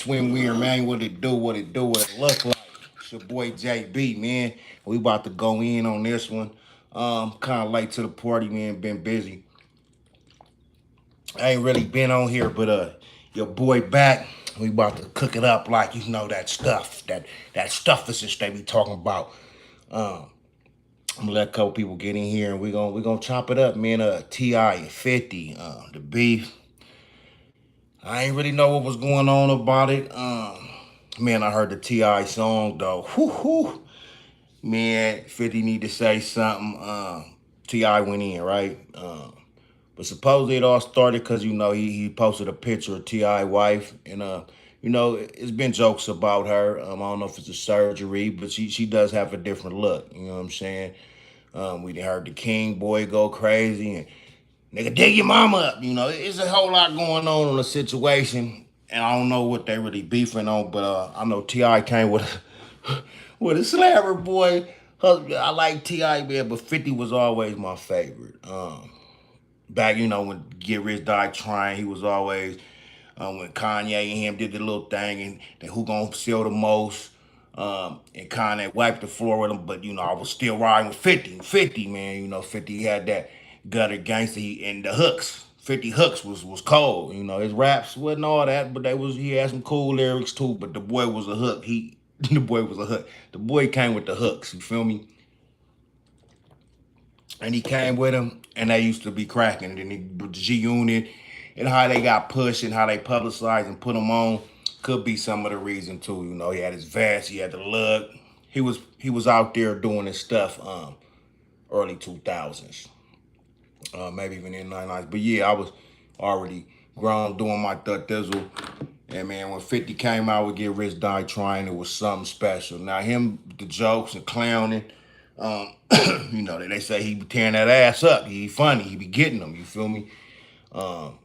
Swim Weird, man. What it do, what it do, what it look like. It's your boy JB, man. We about to go in on this one. Kind of late to the party, man. Been busy. I ain't really been on here, but your boy back. We about to cook it up like that stuff, that stuff is just they be talking about. Um, I'm gonna let a couple people get in here and we gonna chop it up, man. Ti and 50, the beef. I ain't really know what was going on about it. Man, I heard the Ti song though. Whoo whoo. Man, 50 need to say something. Ti went in right. But supposedly it all started because he posted a picture of Ti wife and it's been jokes about her. I don't know if it's a surgery, but she does have a different look. You know what I'm saying? We done heard the King boy go crazy and nigga dig your mama up. It's a whole lot going on in the situation, and I don't know what they really beefing on, but I know Ti came with with a slabber boy. I like Ti, man, but 50 was always my favorite. Back, when Get Rich died trying, he was always when Kanye and him did the little thing and who gonna sell the most. And Kanye wiped the floor with him, but I was still riding with 50. 50, man, 50 had that gutter gangster and the hooks. 50 hooks was cold. His raps wasn't all that, but he had some cool lyrics too. But the boy was a hook. The boy was a hook. The boy came with the hooks. You feel me? And he came with him, and they used to be cracking. And then the G Unit and how they got pushed and how they publicized and put him on could be some of the reason too. He had his vest, he had the look. He was out there doing his stuff early 2000s, maybe even in the 90s. But yeah, I was already grown doing my thug thizzle. And man, when 50 came out with Get Rich Die Trying, it was something special. Now him, the jokes and clowning, um, they say he be tearing that ass up. He funny, he be getting them, you feel me? Um,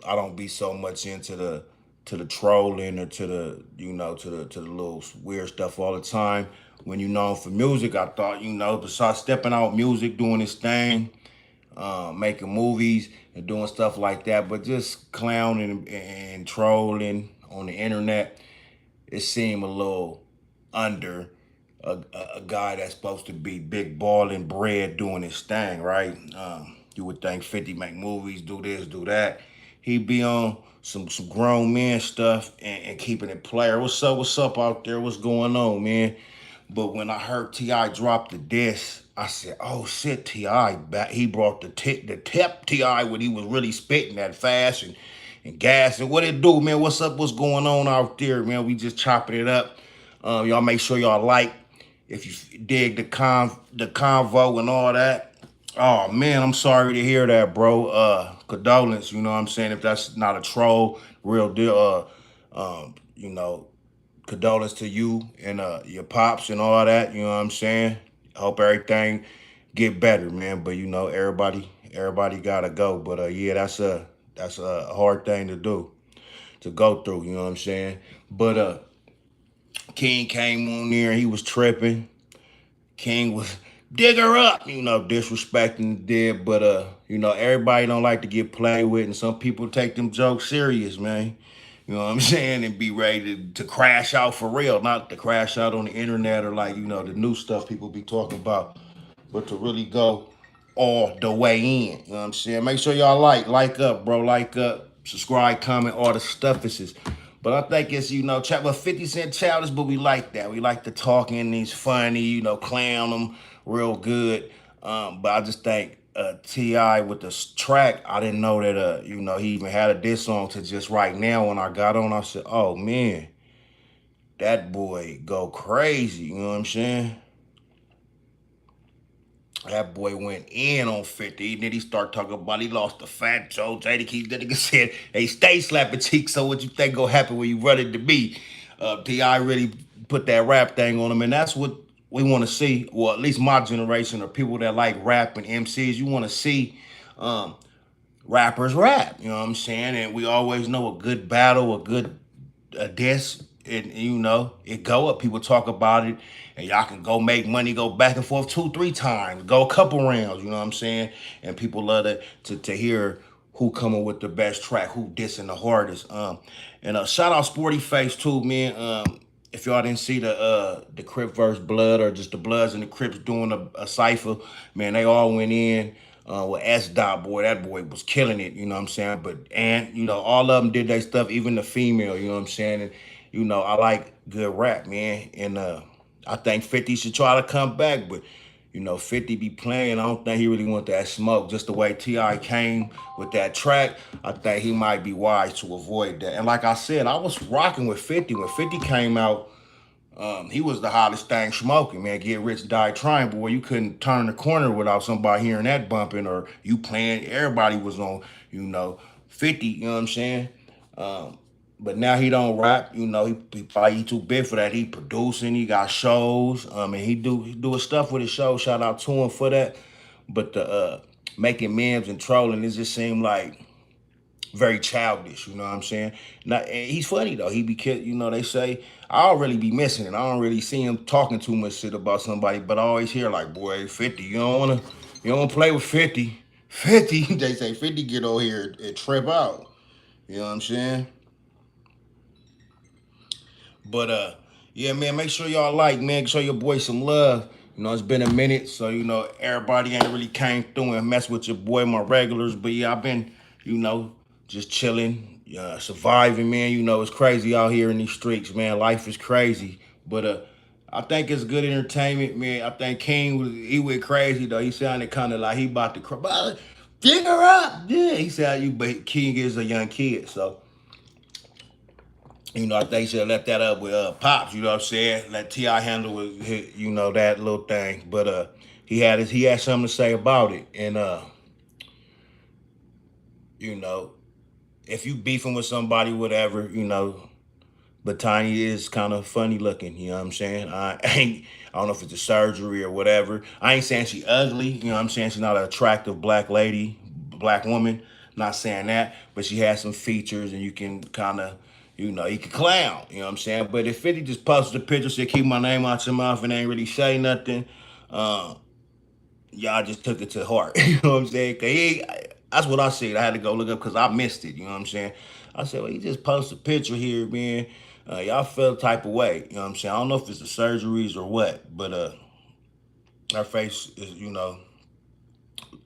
I don't be so much into the trolling or to the to the little weird stuff all the time. When you known for music, I thought besides stepping out music, doing his thing, making movies and doing stuff like that, but just clowning and trolling on the internet, it seemed a little under a guy that's supposed to be big balling bread doing his thing, right? You would think 50 make movies, do this, do that. He be on some grown man stuff and keeping it player. What's up? What's up out there? What's going on, man? But when I heard Ti drop the disc, I said, "Oh shit, Ti back." He brought the tip Ti when he was really spitting that fast and gas. And what it do, man? What's up? What's going on out there, man? We just chopping it up. Y'all make sure y'all like if you dig the convo and all that. Oh man, I'm sorry to hear that, bro. Condolence, you know what I'm saying? If that's not a troll, real deal. You know, condolence to you and your pops and all that. You know what I'm saying? Hope everything get better, man. But everybody gotta go. But yeah, that's a hard thing to go through. You know what I'm saying? But King came on there. He was tripping. King was dig her up, disrespecting the dead. But everybody don't like to get played with, and some people take them jokes serious, man. You know what I'm saying? And be ready to crash out for real, not to crash out on the internet or like, the new stuff people be talking about, but to really go all the way in. You know what I'm saying? Make sure y'all like up, bro. Like up, subscribe, comment, all the stuff. But I think it's, chat with 50 Cent childish, but we like that. We like the talking, he's funny, clown him real good. But I just think T.I. with the track, I didn't know that, he even had a diss song to just right now. When I got on, I said, oh, man, that boy go crazy. You know what I'm saying? That boy went in on 50. And then he started talking about he lost the fat Joe. Jadakiss, that nigga said, hey, stay slapping cheeks. So what you think gonna happen when you run into me? T.I. really put that rap thing on him. And that's what we want to see. Well, at least my generation or people that like rap and MCs, you want to see rappers rap. You know what I'm saying? And we always know a good battle, a good diss, and it go up. People talk about it, and y'all can go make money, go back and forth 2, 3 times, go a couple rounds. You know what I'm saying? And people love to hear who coming with the best track, who dissing the hardest. And shout out Sporty Face too, man. If y'all didn't see the Crip verse Blood or just the Bloods and the Crips doing a cipher, man, they all went in. With S Dot, boy, that boy was killing it, you know what I'm saying? But and all of them did their stuff, even the female, you know what I'm saying? And I like good rap, man. And I think 50 should try to come back, but 50 be playing. I don't think he really want that smoke. Just the way T.I. came with that track, I think he might be wise to avoid that. And like I said, I was rocking with 50. When 50 came out, he was the hottest thing smoking, man. Get Rich, Die Trying, boy. You couldn't turn the corner without somebody hearing that bumping or you playing. Everybody was on, 50, you know what I'm saying? But now he don't rap, he probably too big for that. He producing, he got shows, and he do his stuff with his show. Shout out to him for that. But the making memes and trolling, it just seemed like very childish, you know what I'm saying? Now, and he's funny though. He be kid, they say I don't really be missing it. I don't really see him talking too much shit about somebody, but I always hear like, boy, 50, you don't wanna play with 50. 50, they say 50 get over here and trip out. You know what I'm saying? But yeah, man, make sure y'all like, man, show your boy some love. It's been a minute, so everybody ain't really came through and mess with your boy, my regulars. But yeah, I've been, you know, just chilling, surviving, man. It's crazy out here in these streets, man. Life is crazy. But I think it's good entertainment, man. I think King he went crazy though. He sounded kind of like he about to cry. But figure up, yeah. He said but King is a young kid, so. I think he should have left that up with Pops, you know what I'm saying? Let T.I. handle with that little thing. But he had something to say about it. And you know, if you beefing with somebody, whatever, but Tiny is kind of funny looking, you know what I'm saying? I don't know if it's a surgery or whatever. I ain't saying she ugly, you know what I'm saying? She's not an attractive black lady, black woman. Not saying that, but she has some features and you can kind of, you can clown, you know what I'm saying? But if 50 just posted a picture, said keep my name out your mouth and ain't really say nothing, uh, y'all just took it to heart. You know what I'm saying? That's what I said. I had to go look up because I missed it. You know what I'm saying? I said, well, he just posted a picture here, man. Y'all felt type of way. You know what I'm saying? I don't know if it's the surgeries or what, but her face is,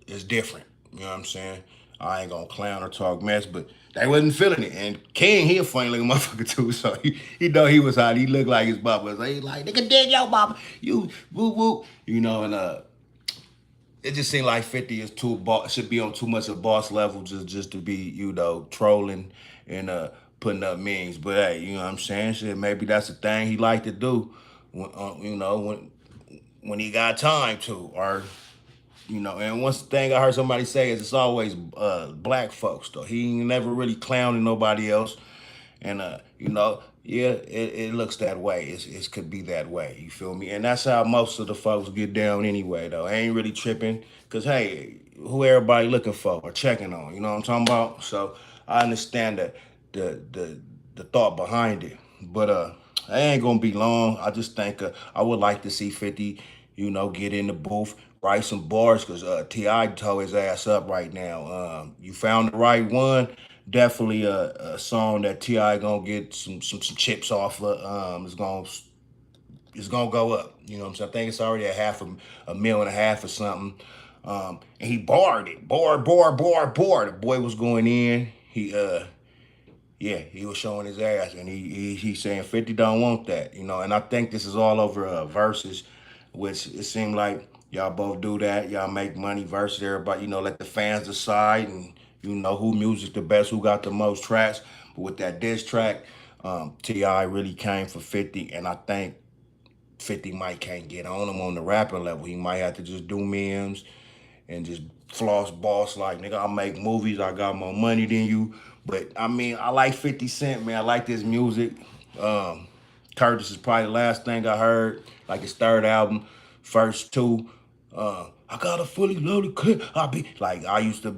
is different. You know what I'm saying? I ain't gonna clown or talk mess, but they wasn't feeling it. And King, he a funny looking motherfucker too, so he know he was hot. He looked like his papa. So he like, nigga, dig your papa. You woo woo. And it just seemed like 50 is should be on too much of boss level just to be, trolling and putting up memes. But hey, you know what I'm saying? Shit, maybe that's the thing he like to do when he got time to, or and one thing I heard somebody say is it's always black folks though. He ain't never really clowning nobody else. And yeah, it looks that way. It could be that way. You feel me? And that's how most of the folks get down anyway, though. I ain't really tripping, cause hey, who everybody looking for or checking on? You know what I'm talking about? So I understand that the thought behind it, but I ain't gonna be long. I just think I would like to see 50, get in the booth, write some bars, cause Ti tore his ass up right now. You found the right one. Definitely a song that Ti gonna get some chips off of. It's gonna go up. You know what I'm saying? I think it's already a mil and a half or something. And he barred it. Barred. The boy was going in. Yeah, he was showing his ass, and he's saying 50 don't want that, And I think this is all over verses, which it seemed like y'all both do that. Y'all make money versus everybody, let the fans decide, and who music the best, who got the most tracks. But with that diss track, Ti really came for 50, and I think 50 might can't get on him on the rapping level. He might have to just do memes and just floss boss like, nigga, I make movies, I got more money than you. But I mean, I like 50 Cent, man. I like this music. Curtis is probably the last thing I heard, like his third album. First two, I got a fully loaded clip. I used to,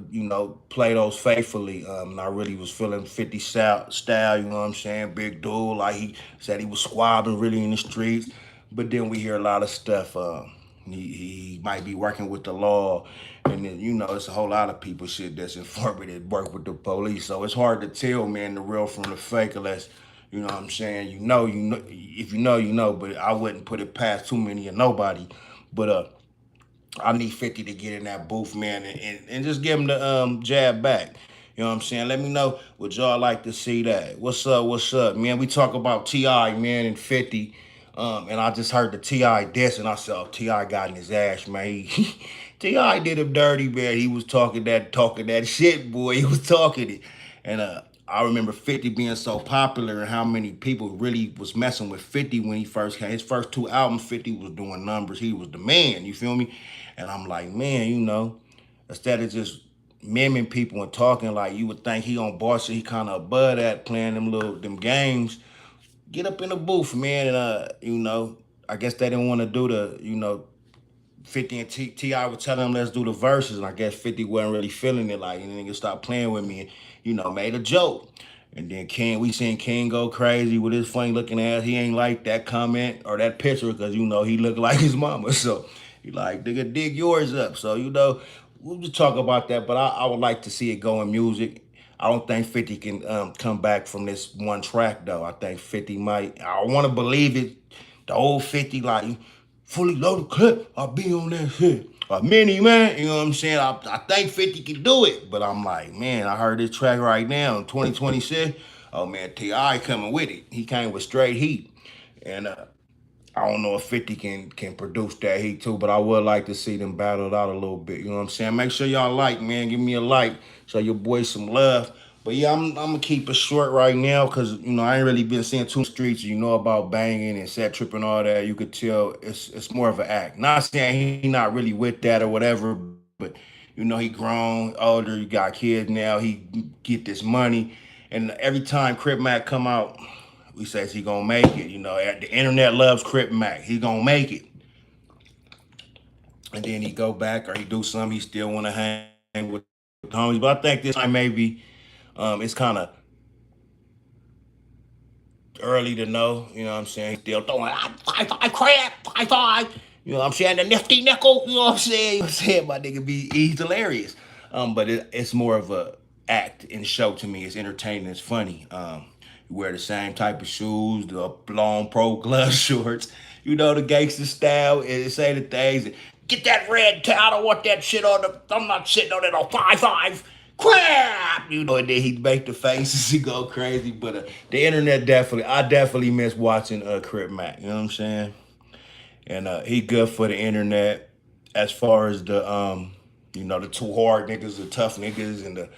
play those faithfully. And I really was feeling 50 style, you know what I'm saying? Big dude, like he said he was squabbing really in the streets. But then we hear a lot of stuff. He might be working with the law, and then it's a whole lot of people shit that's informative work with the police. So it's hard to tell, man, the real from the fake unless what I'm saying. If you know, you know. But I wouldn't put it past too many or nobody. But I need 50 to get in that booth, man, and just give him the jab back. You know what I'm saying? Let me know would y'all like to see that. What's up, man? We talk about T.I., man, and 50. And I just heard the T.I. diss, and I said, oh, T.I. got in his ass, man. T.I. did him dirty, man. He was talking that shit, boy. He was talking it. And I remember 50 being so popular and how many people really was messing with 50 when he first came. His first two albums, 50 was doing numbers. He was the man, you feel me? And I'm like, man, instead of just miming people and talking like you would think he on boss, he kind of above that playing them games. Get up in the booth, man, and I guess they didn't want to do the 50 and T.I. was telling him let's do the verses, and I guess 50 wasn't really feeling it. Like, nigga stopped playing with me, and made a joke. And then we seen King go crazy with his funny looking ass. He ain't like that comment or that picture because he looked like his mama. So he like, nigga, dig yours up. So we'll just talk about that. But I would like to see it go in music. I don't think 50 can come back from this one track though. I think 50 might. I want to believe it. The old 50 like fully loaded clip. I'll be on that shit. A mini man, you know what I'm saying? I think 50 can do it, but I'm like, man, I heard this track right now in 2026. Oh man, T.I. coming with it. He came with straight heat, and I don't know if 50 can produce that heat too, but I would like to see them battled out a little bit. You know what I'm saying? Make sure y'all like, man. Give me a like. Show your boy some love. But yeah, I'm gonna keep it short right now because I ain't really been seeing too streets. You know about banging and set tripping and all that. You could tell it's more of an act. Not saying he not really with that or whatever, but he grown, older. He got kids now. He get this money, and every time Crip Mac come out, we says he gonna make it. The internet loves Crip Mac. He gonna make it, and then he go back or he do something. He still wanna hang with the homies. But I think this time maybe it's kind of early to know. You know what I'm saying? Still throwing I crap, I. You know what I'm saying? The nifty nickel. You know what I'm saying? My nigga he's hilarious. But it's more of a act and show to me. It's entertaining. It's funny. You wear the same type of shoes, the long pro glove shorts. The gangster style. And say the things. Get that red towel. I don't want that shit on the. I'm not sitting on it on 5-5. Crap, and then he make the faces, he go crazy. But the internet I definitely miss watching Crip Mac. You know what I'm saying? And he good for the internet as far as the the two hard niggas, the tough niggas, and the